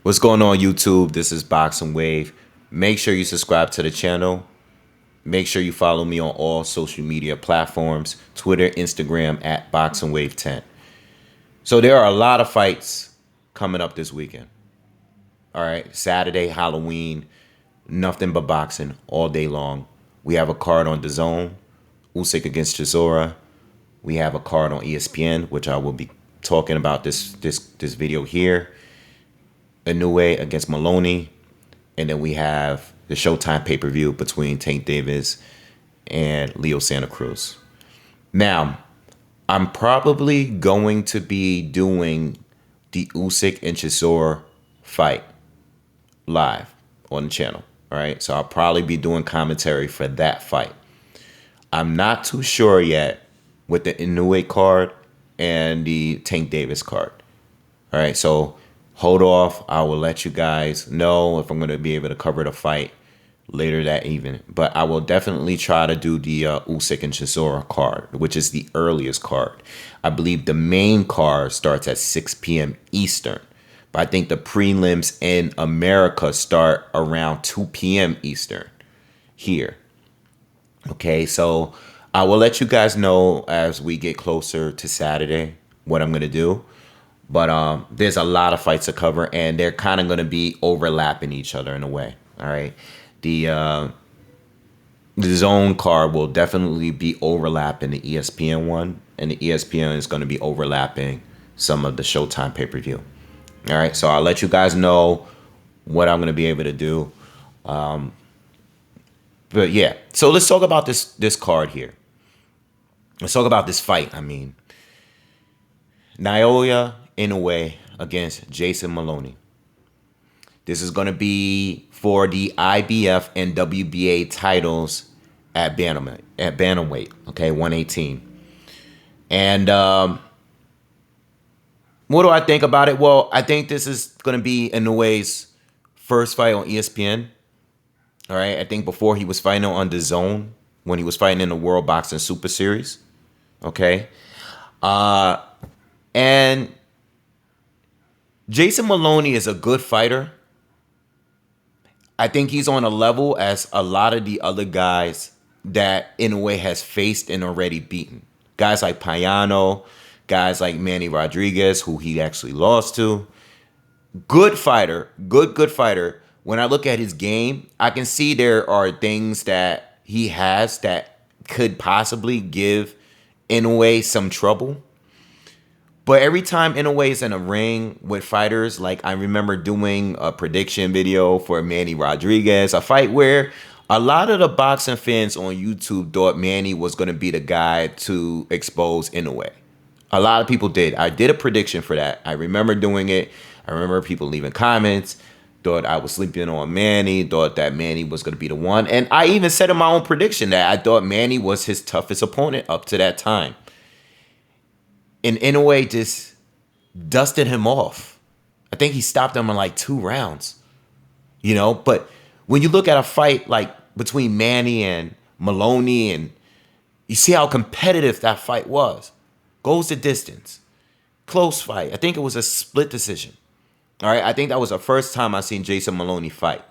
What's going on, YouTube? This is BoxingWave. Make sure you subscribe to the channel. Make sure you follow me on all social media platforms, Twitter, Instagram at BoxingWave10. So there are a lot of fights coming up this weekend. All right, Saturday, Halloween, nothing but boxing all day long. We have a card on DAZN, Usyk against Chisora. We have a card on ESPN, which I will be talking about this video here. Inoue against Moloney. And then we have the Showtime pay-per-view between Tank Davis and Leo Santa Cruz. Now, I'm probably going to be doing the Usyk and Chisora fight live on the channel. All right, so I'll probably be doing commentary for that fight. I'm not too sure yet with the Inoue card and the Tank Davis card. All right, so hold off. I will let you guys know if I'm going to be able to cover the fight later that evening. But I will definitely try to do the Usyk and Chisora card, which is the earliest card. I believe the main card starts at 6 p.m. Eastern. But I think the prelims in America start around 2 p.m. Eastern here. Okay, so I will let you guys know as we get closer to Saturday what I'm going to do. But there's a lot of fights to cover, and they're kind of going to be overlapping each other in a way. All right, the zone card will definitely be overlapping the ESPN one, and the ESPN is going to be overlapping some of the Showtime pay-per-view. All right, so I'll let you guys know what I'm going to be able to do. But yeah, so let's talk about this card here. Let's talk about this fight. I mean, Naoya Inoue against Jason Moloney. This is going to be for the IBF and WBA titles at bantamweight, okay, 118. And what do I think about it? Well, I think this is going to be Inoue's first fight on ESPN. All right, I think before he was fighting on DAZN when he was fighting in the World Boxing Super Series. Okay, and Jason Moloney is a good fighter. I think he's on a level as a lot of the other guys that Inoue has faced and already beaten. Guys like Payano, guys like Manny Rodriguez, who he actually lost to. Good fighter, good fighter. When I look at his game, I can see there are things that he has that could possibly give Inoue some trouble. But every time Inoue is in a ring with fighters, like I remember doing a prediction video for Manny Rodriguez, a fight where a lot of the boxing fans on YouTube thought Manny was going to be the guy to expose Inoue. A lot of people did. I did a prediction for that. I remember doing it. I remember people leaving comments, thought I was sleeping on Manny, thought that Manny was going to be the one. And I even said in my own prediction that I thought Manny was his toughest opponent up to that time. And Inoue just dusted him off. I think he stopped him in like 2 rounds. You know, but when you look at a fight like between Manny and Moloney, and you see how competitive that fight was. Goes the distance. Close fight. I think it was a split decision. All right, I think that was the first time I seen Jason Moloney fight.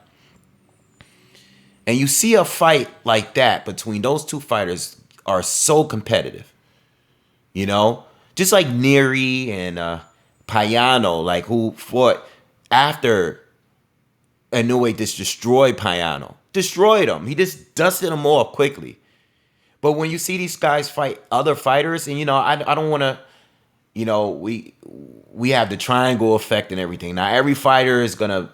And you see a fight like that between those two fighters are so competitive. You know? Just like Neri and Payano, like who fought after Inoue just destroyed Payano. Destroyed him. He just dusted him off quickly. But when you see these guys fight other fighters, and, you know, I don't want to, you know, we have the triangle effect and everything. Now, every fighter is going to,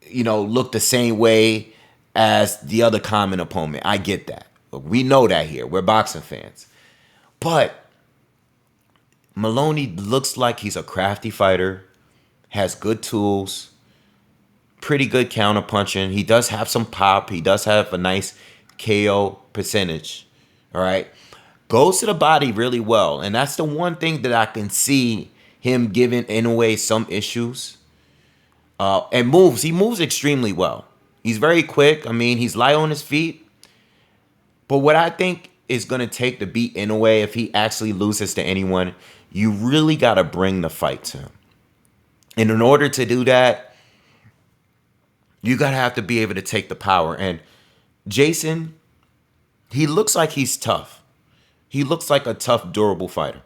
you know, look the same way as the other common opponent. I get that. We know that here. We're boxing fans. But Moloney looks like he's a crafty fighter, has good tools, pretty good counter punching. He does have some pop. He does have a nice KO percentage. All right. Goes to the body really well. And that's the one thing that I can see him giving Inoue some issues. And moves. He moves extremely well. He's very quick. I mean, he's light on his feet. But what I think is going to take to beat Inoue, if he actually loses to anyone, you really got to bring the fight to him. And in order to do that, You gotta have to be able to take the power. And Jason, he looks like he's tough. He looks like a tough, durable fighter.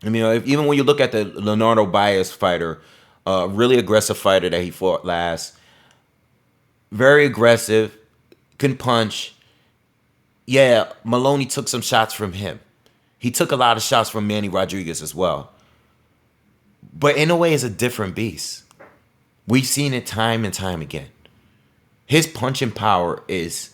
I mean, even when you look at the Leonardo Baez fighter, really aggressive fighter that he fought last, very aggressive, can punch. Yeah, Moloney took some shots from him. He took a lot of shots from Manny Rodriguez as well. But Inoue is a different beast. We've seen it time and time again. His punching power is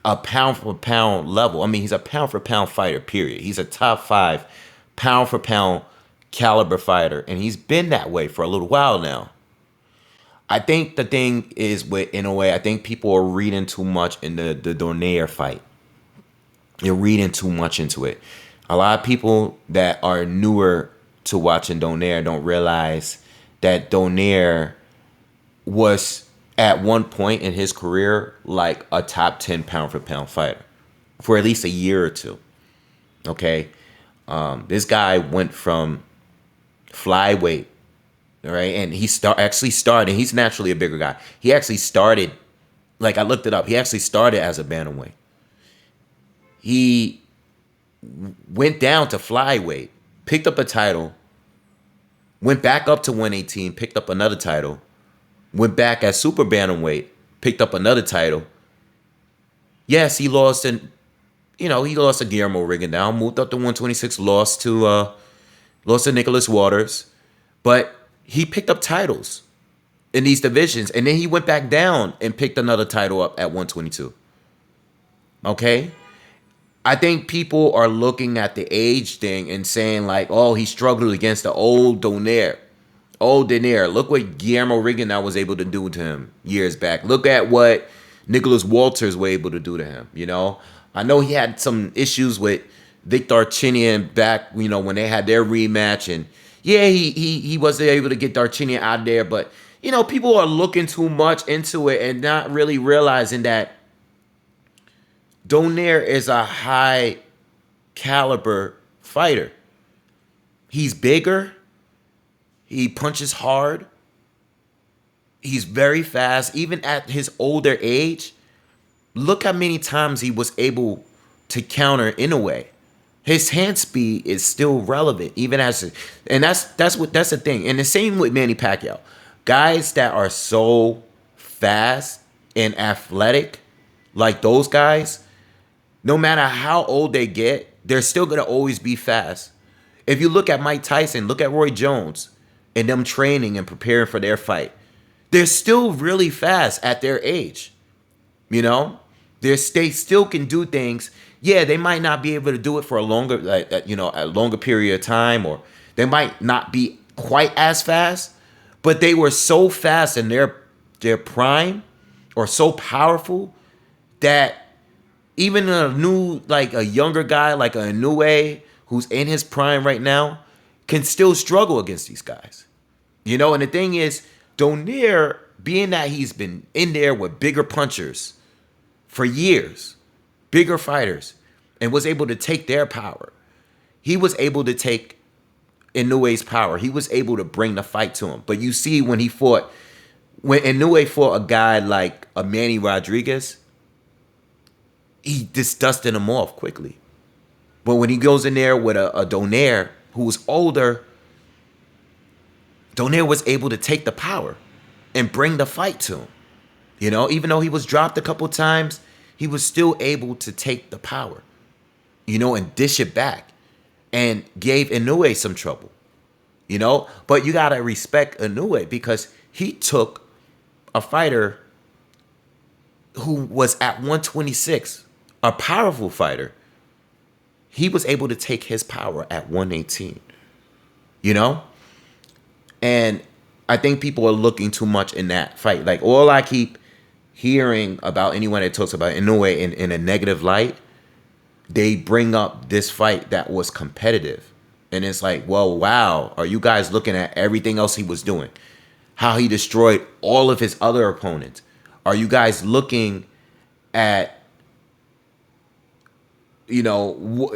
a pound for pound level. I mean, he's a pound for pound fighter, period. He's a top 5 pound for pound caliber fighter, and he's been that way for a little while now. I think the thing is with Inoue, I think people are reading too much in the Donaire fight. You're reading too much into it. A lot of people that are newer to watching Donaire don't realize that Donaire was at one point in his career like a top 10 pound for pound fighter for at least a year or two. Okay. This guy went from flyweight, right? And he actually started, he's naturally a bigger guy. He actually started, like I looked it up, he actually started as a bantamweight. He went down to flyweight, picked up a title, went back up to 118, picked up another title, went back at super bantamweight, picked up another title. Yes, he lost to Guillermo Rigondeaux, moved up to 126, lost to Nicholas Waters, but he picked up titles in these divisions, and then he went back down and picked another title up at 122. Okay? I think people are looking at the age thing and saying like, oh, he struggled against the old Donaire. Old Donaire. Look what Guillermo Rigondeaux was able to do to him years back. Look at what Nicholas Walters were able to do to him, you know? I know he had some issues with Victor Darchinyan back, you know, when they had their rematch. And yeah, he wasn't able to get Darchinyan out of there. But, you know, people are looking too much into it and not really realizing that Donaire is a high caliber fighter. He's bigger. He punches hard. He's very fast. Even at his older age, look how many times he was able to counter Inoue. His hand speed is still relevant, even and that's the thing. And the same with Manny Pacquiao. Guys that are so fast and athletic, like those guys, no matter how old they get, they're still gonna always be fast. If you look at Mike Tyson, look at Roy Jones, and them training and preparing for their fight, they're still really fast at their age. You know, they still can do things. Yeah, they might not be able to do it for a longer, a longer period of time, or they might not be quite as fast, but they were so fast in their prime, or so powerful that even a younger guy like a Inoue who's in his prime right now can still struggle against these guys. You know, and the thing is, Donaire, being that he's been in there with bigger punchers for years, bigger fighters, and was able to take their power, he was able to take Inoue's power. He was able to bring the fight to him. But you see when Inoue fought a guy like a Manny Rodriguez, he just dusted him off quickly. But when he goes in there with a Donaire who was older, Donaire was able to take the power and bring the fight to him. You know, even though he was dropped a couple times, he was still able to take the power, you know, and dish it back, and gave Inoue some trouble, you know. But you got to respect Inoue because he took a fighter who was at 126, a powerful fighter. He was able to take his power at 118, you know? And I think people are looking too much in that fight. Like, all I keep hearing about anyone that talks about Inoue in a negative light, they bring up this fight that was competitive. And it's like, well, wow, are you guys looking at everything else he was doing? How he destroyed all of his other opponents? Are you guys looking at, you know,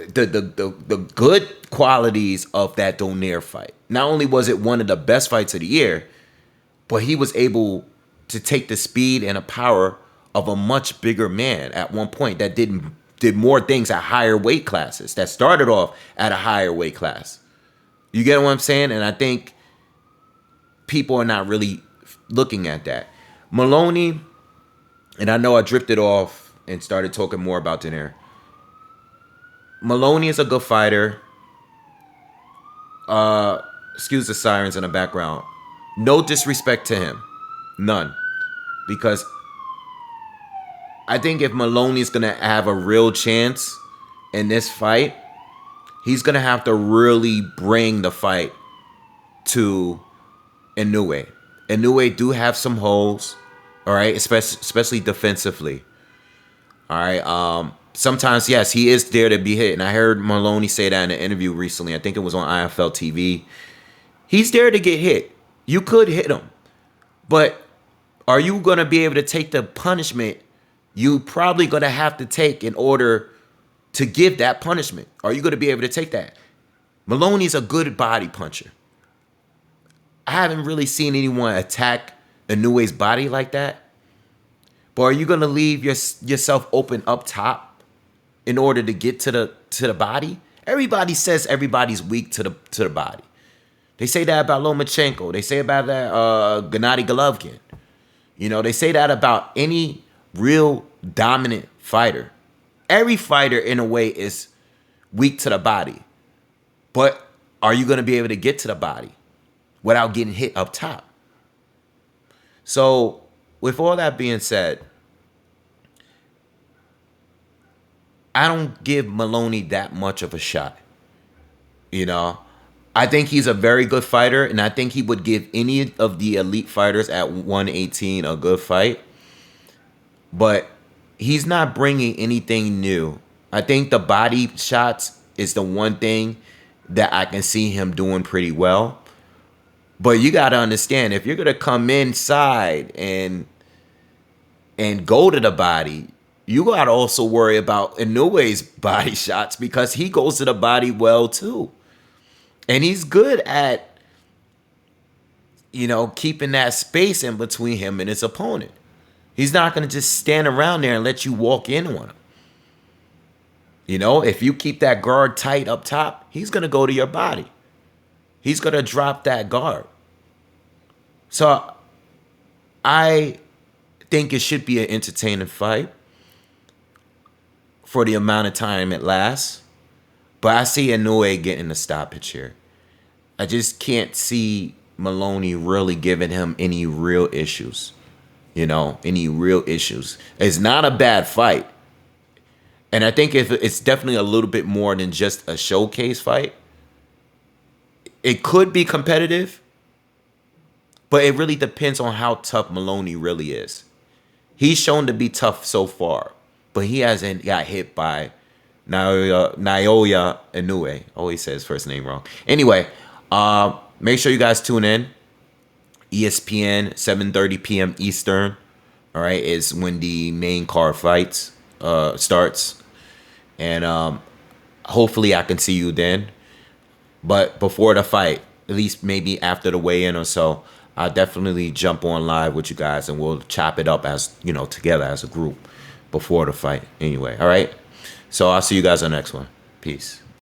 the good qualities of that Donaire fight? Not only was it one of the best fights of the year, but he was able to take the speed and the power of a much bigger man at one point that did more things at higher weight classes, that started off at a higher weight class. You get what I'm saying? And I think people are not really looking at that. Moloney, and I know I drifted off and started talking more about Daenerys. Moloney is a good fighter. Excuse the sirens in the background. No disrespect to him. None. Because I think if Moloney's going to have a real chance in this fight, he's going to have to really bring the fight to Inoue. Inoue do have some holes, all right, especially defensively. All right. Sometimes, yes, he is there to be hit. And I heard Moloney say that in an interview recently. I think it was on IFL TV. He's there to get hit. You could hit him. But are you going to be able to take the punishment you probably going to have to take in order to give that punishment? Are you going to be able to take that? Moloney's a good body puncher. I haven't really seen anyone attack Inoue's body like that. But are you going to leave yourself open up top in order to get to the body? Everybody says everybody's weak to the body. They say that about Lomachenko. They say about that Gennady Golovkin. You know, they say that about any real dominant fighter. Every fighter, in a way, is weak to the body. But are you going to be able to get to the body without getting hit up top? So, with all that being said, I don't give Moloney that much of a shot. You know, I think he's a very good fighter, and I think he would give any of the elite fighters at 118 a good fight. But he's not bringing anything new. I think the body shots is the one thing that I can see him doing pretty well. But you got to understand, if you're going to come inside and go to the body, you got to also worry about Inoue's body shots, because he goes to the body well too. And he's good at, you know, keeping that space in between him and his opponent. He's not going to just stand around there and let you walk in on him. You know, if you keep that guard tight up top, he's going to go to your body. He's going to drop that guard. So I think it should be an entertaining fight for the amount of time it lasts. But I see Inoue getting the stoppage here. I just can't see Moloney really giving him any real issues. You know, any real issues. It's not a bad fight. And I think if it's definitely a little bit more than just a showcase fight. It could be competitive, but it really depends on how tough Moloney really is. He's shown to be tough so far, but he hasn't got hit by Naoya Inoue. Always says first name wrong. Anyway, make sure you guys tune in. ESPN, 7:30 p.m. Eastern. All right, is when the main card fights starts, and hopefully I can see you then. But before the fight, at least maybe after the weigh-in or so, I'll definitely jump on live with you guys, and we'll chop it up as, you know, together as a group before the fight. Anyway, all right? So I'll see you guys on the next one. Peace.